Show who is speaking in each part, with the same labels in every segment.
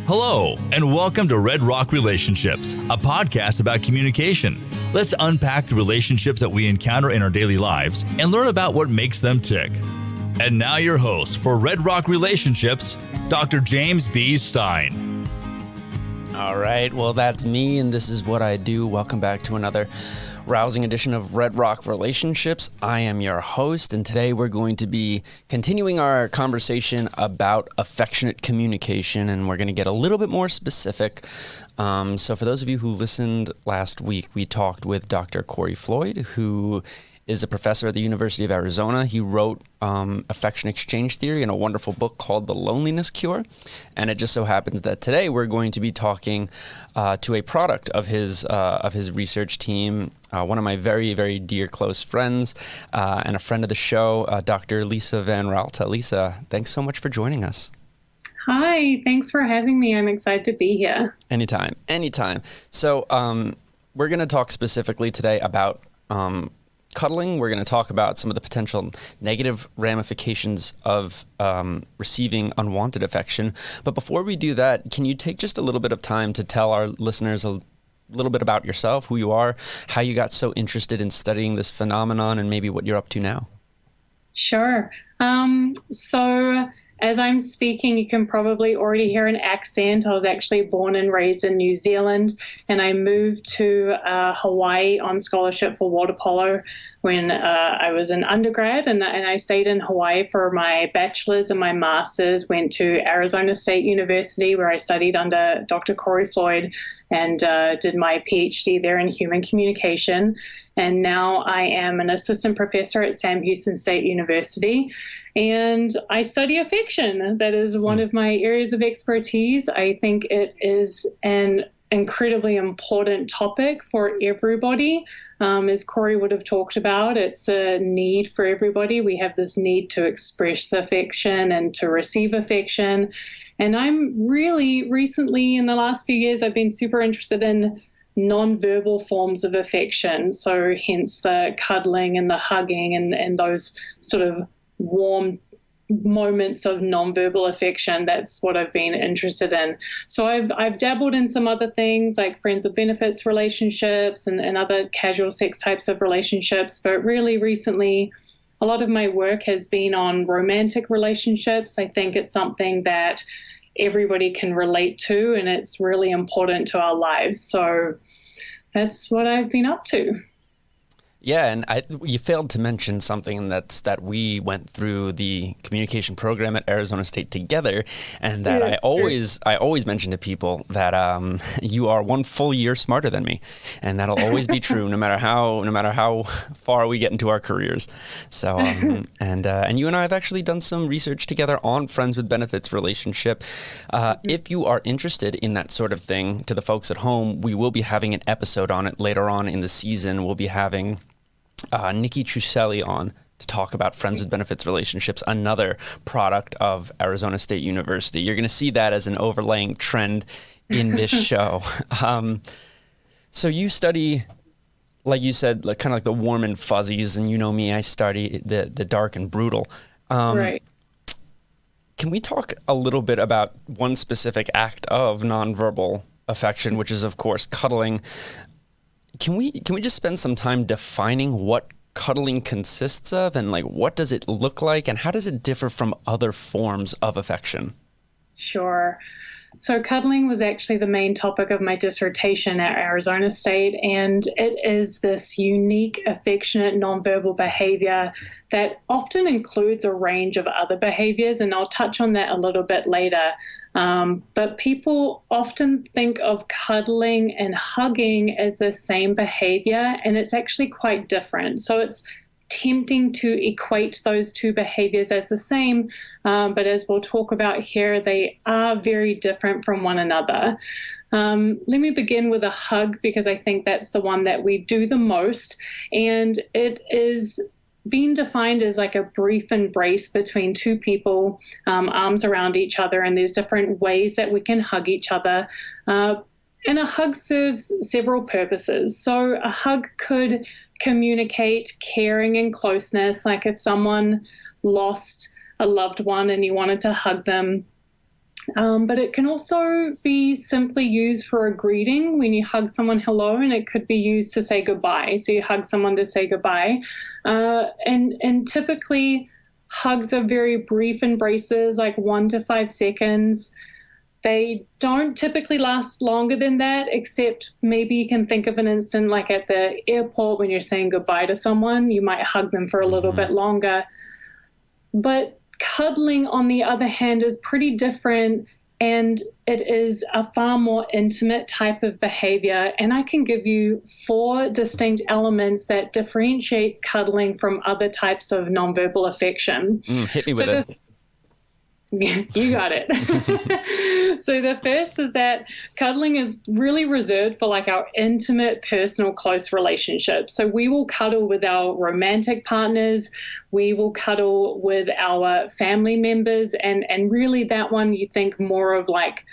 Speaker 1: Hello, and welcome to Red Rock Relationships, a podcast about communication. Let's unpack the relationships that we encounter in our daily lives and learn about what makes them tick. And now your host for Red Rock Relationships, Dr. James B. Stein.
Speaker 2: All right, well, that's me, and this is what I do. Welcome back to another rousing edition of Red Rock Relationships. I am your host, and today we're going to be continuing our conversation about affectionate communication, and we're going to get a little bit more specific. So for those of you who listened last week, we talked with Dr. Corey Floyd, who is a professor at the University of Arizona. He wrote Affection Exchange Theory in a wonderful book called The Loneliness Cure. And it just so happens that today we're going to be talking to a product of his research team, one of my very, very dear close friends and a friend of the show, Dr. Lisa Van Raalte. Lisa, thanks so much for joining us.
Speaker 3: Hi, thanks for having me. I'm excited to be here.
Speaker 2: Anytime. So we're going to talk specifically today about cuddling. We're going to talk about some of the potential negative ramifications of receiving unwanted affection. But before we do that, can you take just a little bit of time to tell our listeners a little bit about yourself, who you are, how you got so interested in studying this phenomenon, and maybe what you're up to now?
Speaker 3: Sure. So as I'm speaking, you can probably already hear an accent. I was actually born and raised in New Zealand, and I moved to Hawaii on scholarship for water polo when I was an undergrad, and I stayed in Hawaii for my bachelor's and my master's, went to Arizona State University where I studied under Dr. Corey Floyd and did my PhD there in human communication. And now I am an assistant professor at Sam Houston State University, and I study affection. That is one of my areas of expertise. I think it is an incredibly important topic for everybody. As Corey would have talked about, it's a need for everybody. We have this need to express affection and to receive affection. And I'm really recently, in the last few years, I've been super interested in nonverbal forms of affection. So hence the cuddling and the hugging and those sort of warm moments of nonverbal affection. That's what I've been interested in. So I've dabbled in some other things like friends with benefits relationships and other casual sex types of relationships. But really recently, a lot of my work has been on romantic relationships. I think it's something that everybody can relate to, and it's really important to our lives. So that's what I've been up to.
Speaker 2: Yeah, and you failed to mention something that we went through the communication program at Arizona State together, and that I always mention to people that you are one full year smarter than me, and that'll always be true, no matter how far we get into our careers. So, and you and I have actually done some research together on friends with benefits relationship. If you are interested in that sort of thing, to the folks at home, we will be having an episode on it later on in the season. We'll be having Nikki Truselli on to talk about friends with benefits relationships, another product of Arizona State University. You're going to see that as an overlaying trend in this show. So you study, like you said, like kind of like the warm and fuzzies, and you know me, I study the dark and brutal.
Speaker 3: Right.
Speaker 2: Can we talk a little bit about one specific act of nonverbal affection, which is, of course, cuddling? Can we just spend some time defining what cuddling consists of, and like what does it look like, and how does it differ from other forms of affection?
Speaker 3: Sure. So cuddling was actually the main topic of my dissertation at Arizona State, and it is this unique, affectionate, nonverbal behavior that often includes a range of other behaviors, and I'll touch on that a little bit later. But people often think of cuddling and hugging as the same behavior, and it's actually quite different. So it's tempting to equate those two behaviors as the same, but as we'll talk about here, they are very different from one another. Let me begin with a hug, because I think that's the one that we do the most, and it is being defined as like a brief embrace between two people, arms around each other, and there's different ways that we can hug each other. And a hug serves several purposes. So a hug could communicate caring and closeness, like if someone lost a loved one and you wanted to hug them. But it can also be simply used for a greeting when you hug someone hello, and it could be used to say goodbye. So you hug someone to say goodbye. And typically hugs are very brief embraces, like 1 to 5 seconds. They don't typically last longer than that, except maybe you can think of an instant like at the airport when you're saying goodbye to someone, you might hug them for a little bit longer. But cuddling, on the other hand, is pretty different, and it is a far more intimate type of behavior. And I can give you 4 distinct elements that differentiates cuddling from other types of nonverbal affection.
Speaker 2: Hit me with it.
Speaker 3: You got it. So the first is that cuddling is really reserved for like our intimate, personal, close relationships. So we will cuddle with our romantic partners. We will cuddle with our family members. And really that one, you think more of like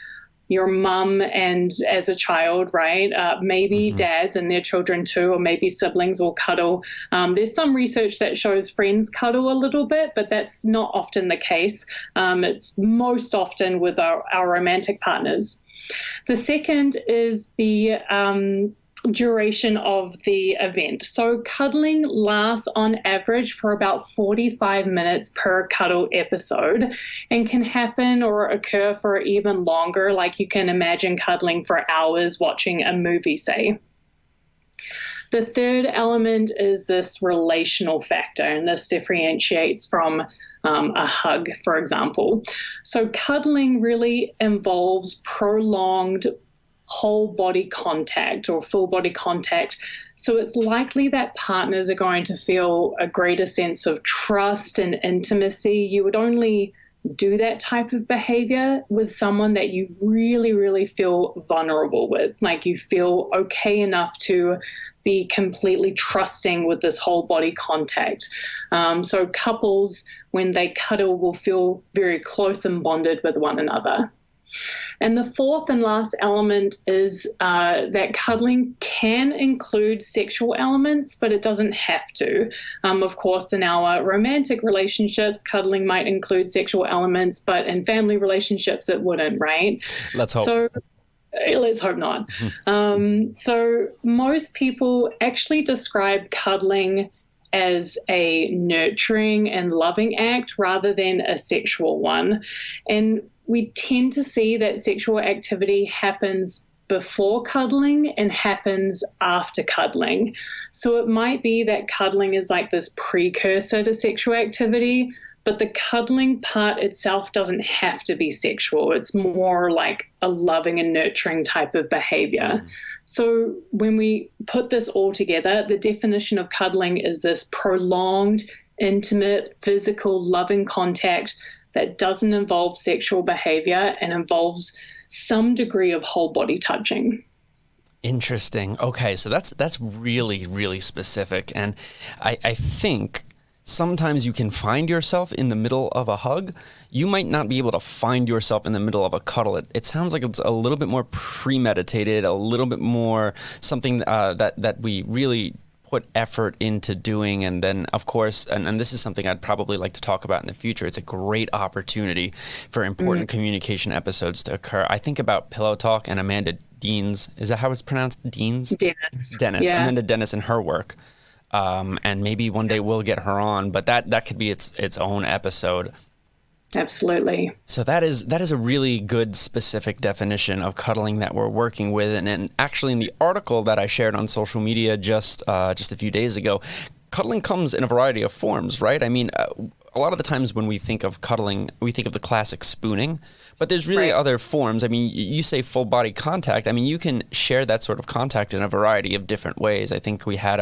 Speaker 3: your mum and as a child, right? Maybe dads and their children too, or maybe siblings will cuddle. There's some research that shows friends cuddle a little bit, but that's not often the case. It's most often with our romantic partners. The second is the duration of the event. So cuddling lasts on average for about 45 minutes per cuddle episode and can happen or occur for even longer. Like you can imagine cuddling for hours watching a movie, say. The third element is this relational factor, and this differentiates from a hug, for example. So cuddling really involves prolonged whole body contact or full body contact. So it's likely that partners are going to feel a greater sense of trust and intimacy. You would only do that type of behavior with someone that you really, really feel vulnerable with, like you feel okay enough to be completely trusting with this whole body contact. So couples, when they cuddle, will feel very close and bonded with one another. And the fourth and last element is that cuddling can include sexual elements, but it doesn't have to. Of course, in our romantic relationships, cuddling might include sexual elements, but in family relationships, it wouldn't, right?
Speaker 2: Let's hope.
Speaker 3: So let's hope not. So most people actually describe cuddling as a nurturing and loving act rather than a sexual one. And we tend to see that sexual activity happens before cuddling and happens after cuddling. So it might be that cuddling is like this precursor to sexual activity, but the cuddling part itself doesn't have to be sexual. It's more like a loving and nurturing type of behavior. So when we put this all together, the definition of cuddling is this prolonged, intimate, physical, loving contact that doesn't involve sexual behavior and involves some degree of whole body touching.
Speaker 2: Interesting. Okay, so that's really, really specific. And I think sometimes you can find yourself in the middle of a hug. You might not be able to find yourself in the middle of a cuddle. It sounds like it's a little bit more premeditated, a little bit more something that we really put effort into doing. And then, of course, and this is something I'd probably like to talk about in the future, it's a great opportunity for important communication episodes to occur. I think about Pillow Talk and Amanda Deans. Is that how it's pronounced? Deans? Dennis. Yeah. Amanda Dennis and her work. And maybe one day we'll get her on, but that could be its own episode.
Speaker 3: Absolutely. So
Speaker 2: that is a really good specific definition of cuddling that we're working with. And actually in the article that I shared on social media just a few days ago, cuddling comes in a variety of forms, right? I mean, a lot of the times when we think of cuddling, we think of the classic spooning, but there's really other forms. I mean, you say full body contact. I mean, you can share that sort of contact in a variety of different ways. I think we had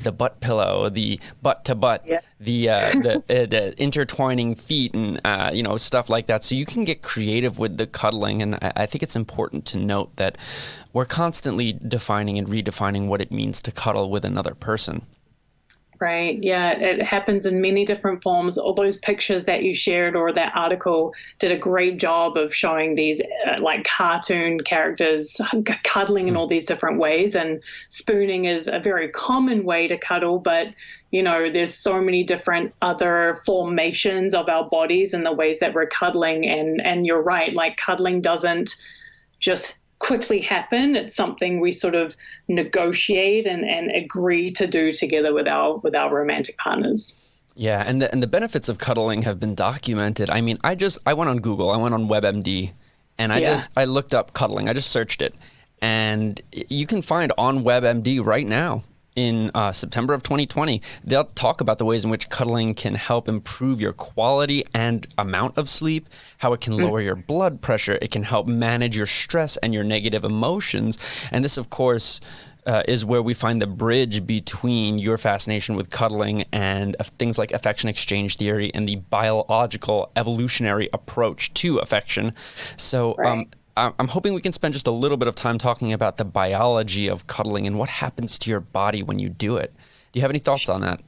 Speaker 2: the butt pillow, the butt to butt, the intertwining feet, and stuff like that. So you can get creative with the cuddling, and I think it's important to note that we're constantly defining and redefining what it means to cuddle with another person.
Speaker 3: Right. Yeah, it happens in many different forms. All those pictures that you shared or that article did a great job of showing these like cartoon characters cuddling in all these different ways. And spooning is a very common way to cuddle, but there's so many different other formations of our bodies and the ways that we're cuddling. And you're right, like cuddling doesn't just quickly happen. It's something we sort of negotiate and agree to do together with our romantic partners.
Speaker 2: Yeah, and the benefits of cuddling have been documented. I mean, I went on Google, I went on WebMD, and I looked up cuddling. I just searched it, and you can find on WebMD right now in September of 2020, they'll talk about the ways in which cuddling can help improve your quality and amount of sleep, how it can lower your blood pressure, it can help manage your stress and your negative emotions. And this, of course, is where we find the bridge between your fascination with cuddling and things like affection exchange theory and the biological evolutionary approach to affection. So I'm hoping we can spend just a little bit of time talking about the biology of cuddling and what happens to your body when you do it. Do you have any thoughts on that?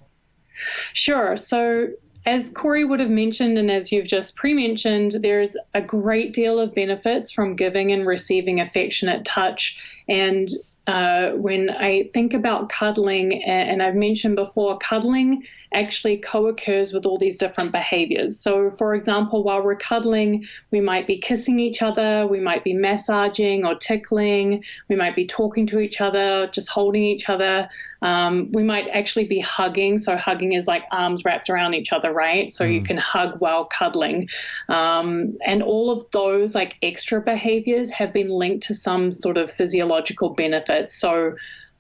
Speaker 3: Sure. So as Corey would have mentioned, and as you've just pre-mentioned, there's a great deal of benefits from giving and receiving affectionate touch. And when I think about cuddling, and I've mentioned before, cuddling actually co-occurs with all these different behaviors. So, for example, while we're cuddling, we might be kissing each other, we might be massaging or tickling, we might be talking to each other, just holding each other. We might actually be hugging. So hugging is like arms wrapped around each other, right? So you can hug while cuddling. And all of those like extra behaviors have been linked to some sort of physiological benefits. So,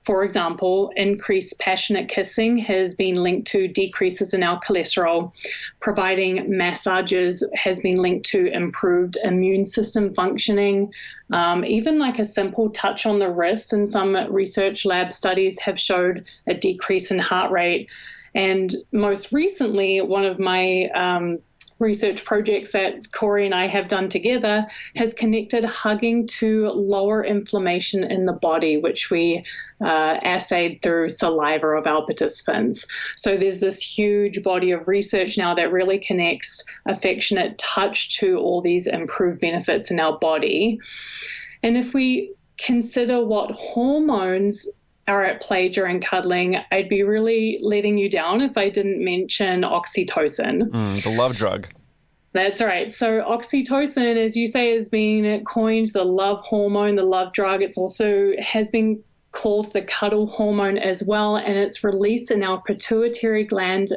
Speaker 3: for example, increased passionate kissing has been linked to decreases in our cholesterol. Providing massages has been linked to improved immune system functioning. Even like a simple touch on the wrist in some research lab studies have showed a decrease in heart rate. And most recently, one of my research projects that Corey and I have done together has connected hugging to lower inflammation in the body, which we assayed through saliva of our participants. So there's this huge body of research now that really connects affectionate touch to all these improved benefits in our body. And if we consider what hormones are at play during cuddling, I'd be really letting you down if I didn't mention oxytocin.
Speaker 2: The love drug.
Speaker 3: That's right. So oxytocin, as you say, has been coined the love hormone, the love drug. It's also has been called the cuddle hormone as well, and it's released in our pituitary gland,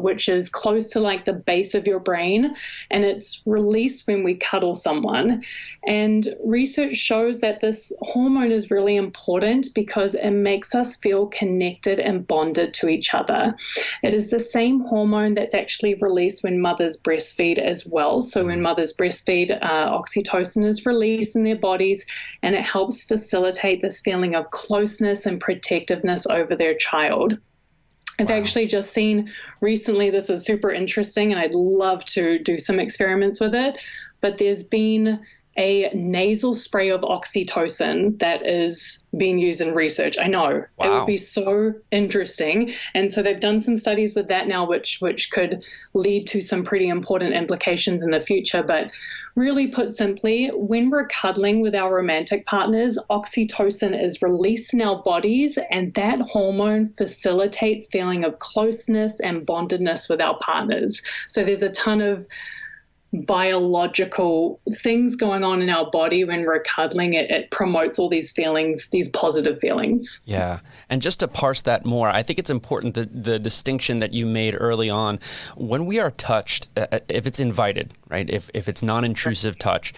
Speaker 3: which is close to like the base of your brain, and it's released when we cuddle someone. And research shows that this hormone is really important because it makes us feel connected and bonded to each other. It is the same hormone that's actually released when mothers breastfeed as well. So when mothers breastfeed, oxytocin is released in their bodies, and it helps facilitate this feeling of closeness and protectiveness over their child. I've actually just seen recently, this is super interesting, and I'd love to do some experiments with it, but there's been a nasal spray of oxytocin that is being used in research. I know. It would be so interesting. And so they've done some studies with that now, which could lead to some pretty important implications in the future. But really put simply, when we're cuddling with our romantic partners, oxytocin is released in our bodies, and that hormone facilitates feeling of closeness and bondedness with our partners. So there's a ton of biological things going on in our body when we're cuddling. It promotes all these feelings, these positive feelings.
Speaker 2: Yeah. And just to parse that more, I think it's important that the distinction that you made early on, when we are touched, if it's invited, right? If it's non-intrusive touch,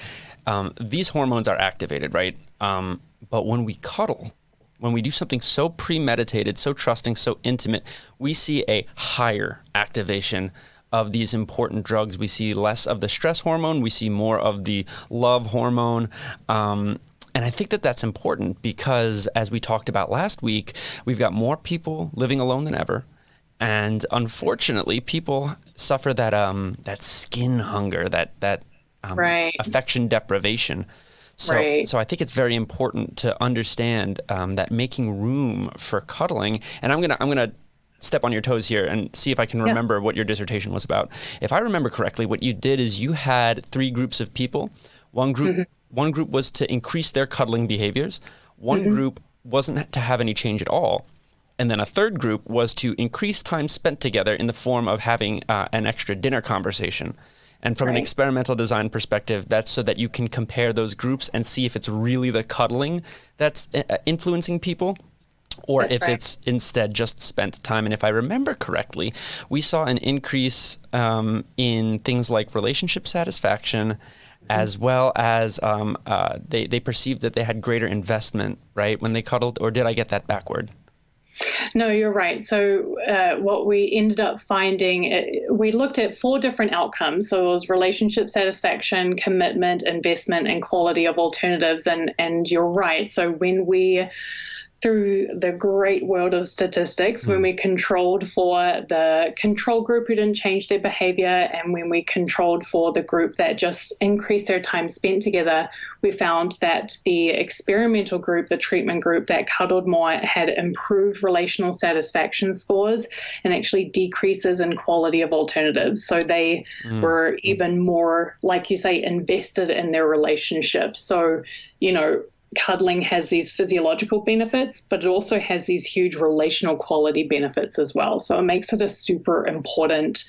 Speaker 2: these hormones are activated, right? But when we cuddle, when we do something so premeditated, so trusting, so intimate, we see a higher activation of these important drugs. We see less of the stress hormone. We see more of the love hormone. And I think that that's important because, as we talked about last week, we've got more people living alone than ever. And unfortunately, people suffer that skin hunger, that affection deprivation. So I think it's very important to understand that making room for cuddling, and I'm gonna step on your toes here and see if I can remember what your dissertation was about. If I remember correctly, what you did is you had 3 groups of people. One group was to increase their cuddling behaviors. One group wasn't to have any change at all. And then a third group was to increase time spent together in the form of having an extra dinner conversation. And from an experimental design perspective, that's so that you can compare those groups and see if it's really the cuddling that's influencing people, or if it's instead just spent time. And if I remember correctly, we saw an increase in things like relationship satisfaction, as well as they perceived that they had greater investment, right, when they cuddled. Or did I get that backward?
Speaker 3: No, you're right. So what we ended up finding, we looked at 4 different outcomes. So it was relationship satisfaction, commitment, investment, and quality of alternatives. And you're right. So when we, through the great world of statistics, when we controlled for the control group who didn't change their behavior, and when we controlled for the group that just increased their time spent together, we found that the experimental group, the treatment group that cuddled more, had improved relational satisfaction scores and actually decreases in quality of alternatives. So they were even more, like you say, invested in their relationships. So, cuddling has these physiological benefits, but it also has these huge relational quality benefits as well. So it makes it a super important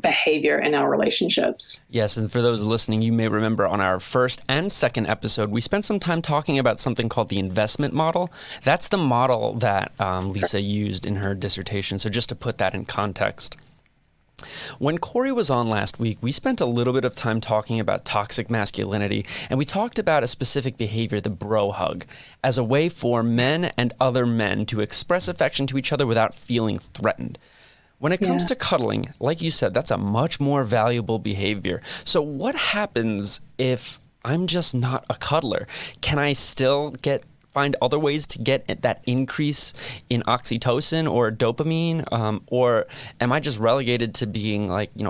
Speaker 3: behavior in our relationships.
Speaker 2: Yes, and for those listening, you may remember on our first and second episode, we spent some time talking about something called the investment model. That's the model that Lisa used in her dissertation. So just to put that in context. When Corey was on last week, we spent a little bit of time talking about toxic masculinity, and we talked about a specific behavior, the bro hug, as a way for men and other men to express affection to each other without feeling threatened. When it comes to cuddling, like you said, that's a much more valuable behavior. So what happens if I'm just not a cuddler? Can I still find other ways to get that increase in oxytocin or dopamine, or am I just relegated to being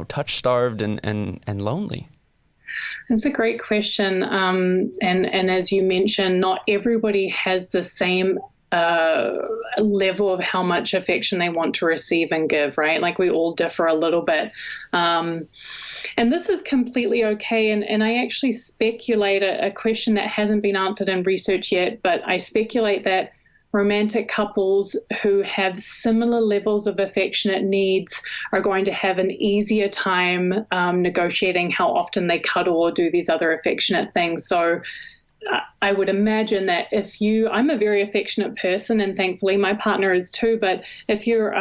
Speaker 2: touch starved and lonely?
Speaker 3: That's a great question. And as you mentioned, not everybody has the same level of how much affection they want to receive and give, right? Like we all differ a little bit. And this is completely okay. And I actually speculate a question that hasn't been answered in research yet, but I speculate that romantic couples who have similar levels of affectionate needs are going to have an easier time negotiating how often they cuddle or do these other affectionate things. So I would imagine that I'm a very affectionate person, and thankfully my partner is too, but if you're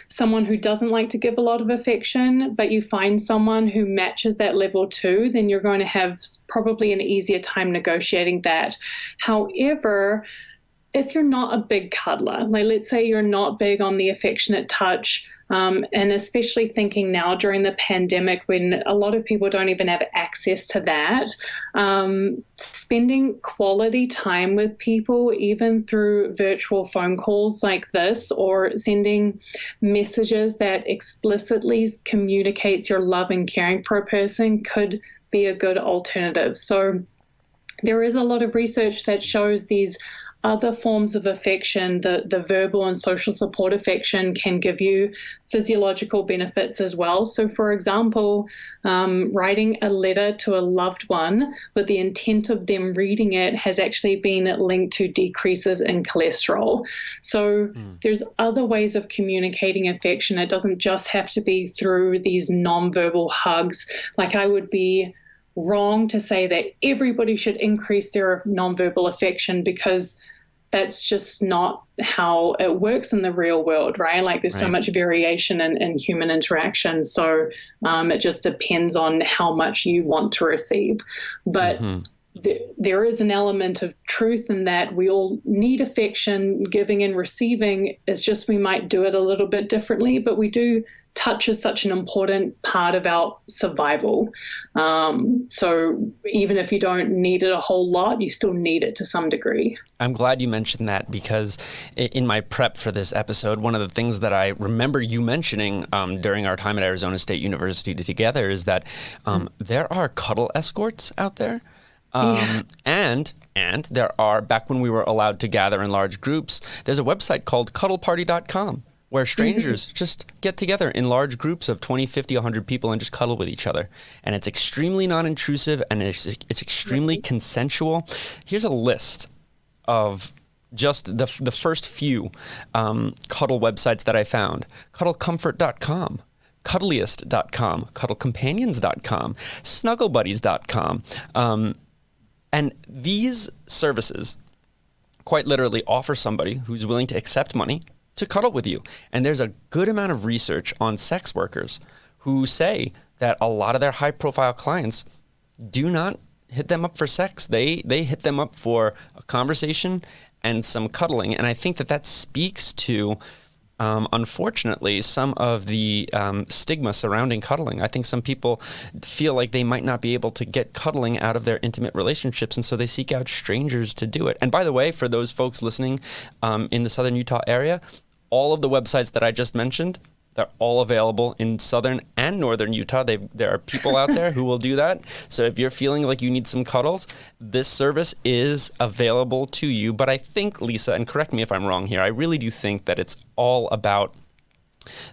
Speaker 3: someone who doesn't like to give a lot of affection, but you find someone who matches that level too, then you're going to have probably an easier time negotiating that. However, if you're not a big cuddler, like let's say you're not big on the affectionate touch, and especially thinking now during the pandemic when a lot of people don't even have access to that, spending quality time with people, even through virtual phone calls like this, or sending messages that explicitly communicates your love and caring for a person could be a good alternative. So there is a lot of research that shows these other forms of affection, the verbal and social support affection, can give you physiological benefits as well. So, for example, writing a letter to a loved one with the intent of them reading it has actually been linked to decreases in cholesterol. So there's other ways of communicating affection. It doesn't just have to be through these nonverbal hugs. Like I would be wrong to say that everybody should increase their nonverbal affection, because that's just not how it works in the real world, right? Like there's so much variation in human interaction. So it just depends on how much you want to receive. But there is an element of truth in that we all need affection, giving and receiving. It's just we might do it a little bit differently, but we do. Touch is such an important part of our survival. So even if you don't need it a whole lot, you still need it to some degree.
Speaker 2: I'm glad you mentioned that, because in my prep for this episode, one of the things that I remember you mentioning during our time at Arizona State University together is that there are cuddle escorts out there. And there are, back when we were allowed to gather in large groups, there's a website called cuddleparty.com. where strangers just get together in large groups of 20, 50, 100 people and just cuddle with each other. And it's extremely non-intrusive, and it's extremely consensual. Here's a list of just the first few cuddle websites that I found. Cuddlecomfort.com, cuddliest.com, cuddlecompanions.com, snugglebuddies.com. And these services quite literally offer somebody who's willing to accept money to cuddle with you. And there's a good amount of research on sex workers who say that a lot of their high-profile clients do not hit them up for sex. They hit them up for a conversation and some cuddling. And I think that speaks to, unfortunately, some of the stigma surrounding cuddling. I think some people feel like they might not be able to get cuddling out of their intimate relationships, and so they seek out strangers to do it. And by the way, for those folks listening in the Southern Utah area, all of the websites that I just mentioned, they're all available in Southern and Northern Utah. There are people out there who will do that. So if you're feeling like you need some cuddles, this service is available to you. But I think, Lisa, and correct me if I'm wrong here, I really do think that it's all about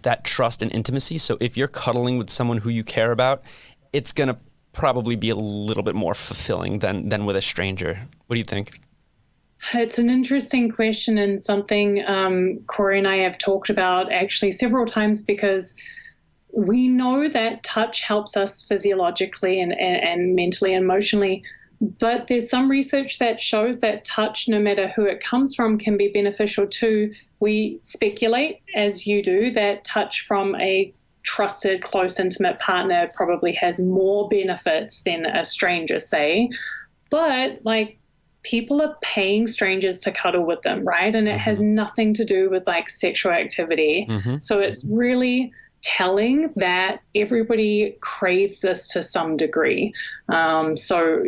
Speaker 2: that trust and intimacy. So if you're cuddling with someone who you care about, it's going to probably be a little bit more fulfilling than with a stranger. What do you think?
Speaker 3: It's an interesting question, and something Corey and I have talked about actually several times, because we know that touch helps us physiologically and mentally and emotionally, but there's some research that shows that touch, no matter who it comes from, can be beneficial too. We speculate, as you do, that touch from a trusted, close, intimate partner probably has more benefits than a stranger, say. But people are paying strangers to cuddle with them, right? And it has nothing to do with sexual activity. So it's really telling that everybody craves this to some degree. So,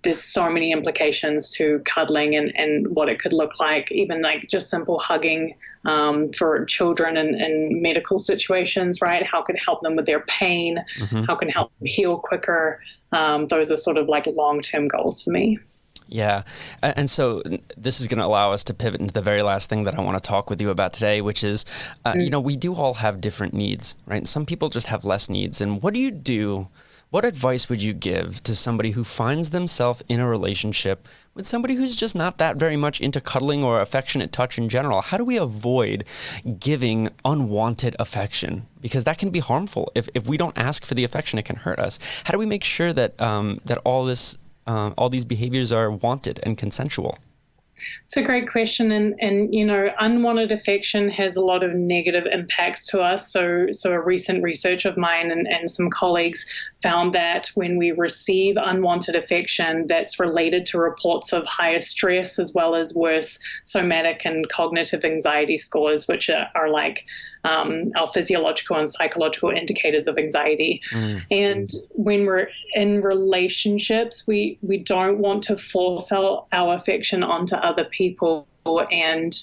Speaker 3: there's so many implications to cuddling and what it could look like, even just simple hugging for children in medical situations, right? How can it help them with their pain? How can it help them heal quicker? Those are sort of long-term goals for me.
Speaker 2: Yeah. And so this is going to allow us to pivot into the very last thing that I want to talk with you about today, which is, we do all have different needs, right? And some people just have less needs. And what do you do? What advice would you give to somebody who finds themselves in a relationship with somebody who's just not that very much into cuddling or affectionate touch in general? How do we avoid giving unwanted affection? Because that can be harmful. If we don't ask for the affection, it can hurt us. How do we make sure that that all these behaviors are wanted and consensual?
Speaker 3: It's a great question. And unwanted affection has a lot of negative impacts to us. So a recent research of mine and some colleagues found that when we receive unwanted affection, that's related to reports of higher stress as well as worse somatic and cognitive anxiety scores, which are our physiological and psychological indicators of anxiety. And when we're in relationships, we don't want to force our affection onto other people, and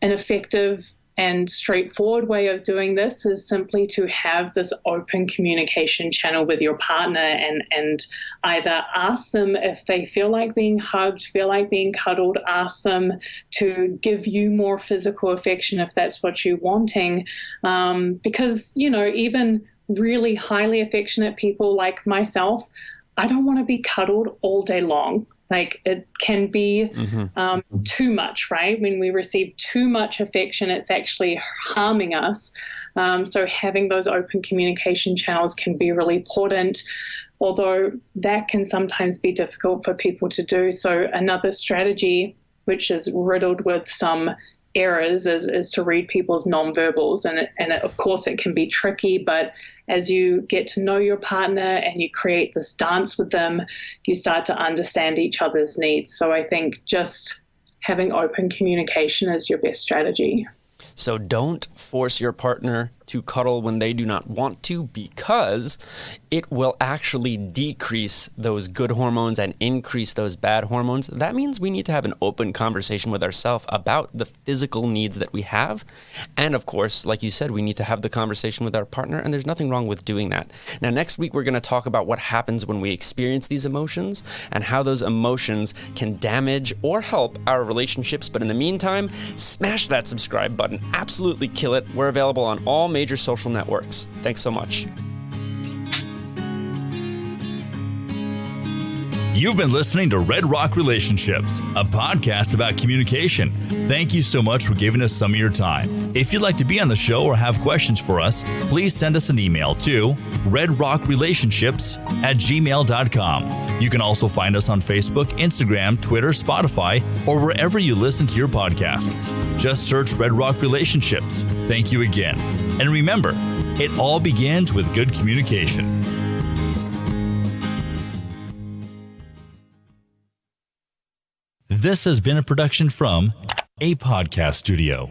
Speaker 3: an effective and straightforward way of doing this is simply to have this open communication channel with your partner and either ask them if they feel like being hugged, feel like being cuddled, ask them to give you more physical affection if that's what you're wanting. Because, even really highly affectionate people like myself, I don't want to be cuddled all day long. It can be too much, right? When we receive too much affection, it's actually harming us. So having those open communication channels can be really important, although that can sometimes be difficult for people to do. So another strategy, which is riddled with some errors, is to read people's nonverbals. And of course, it can be tricky, but as you get to know your partner and you create this dance with them, you start to understand each other's needs. So I think just having open communication is your best strategy.
Speaker 2: So don't force your partner to cuddle when they do not want to, because it will actually decrease those good hormones and increase those bad hormones. That means we need to have an open conversation with ourselves about the physical needs that we have. And of course, like you said, we need to have the conversation with our partner, and there's nothing wrong with doing that. Now, next week, we're going to talk about what happens when we experience these emotions and how those emotions can damage or help our relationships. But in the meantime, smash that subscribe button. Absolutely kill it. We're available on all major social networks. Thanks so much.
Speaker 1: You've been listening to Red Rock Relationships, a podcast about communication. Thank you so much for giving us some of your time. If you'd like to be on the show or have questions for us, please send us an email to redrockrelationships@gmail.com. You can also find us on Facebook, Instagram, Twitter, Spotify, or wherever you listen to your podcasts. Just search Red Rock Relationships. Thank you again. And remember, it all begins with good communication. This has been a production from a podcast studio.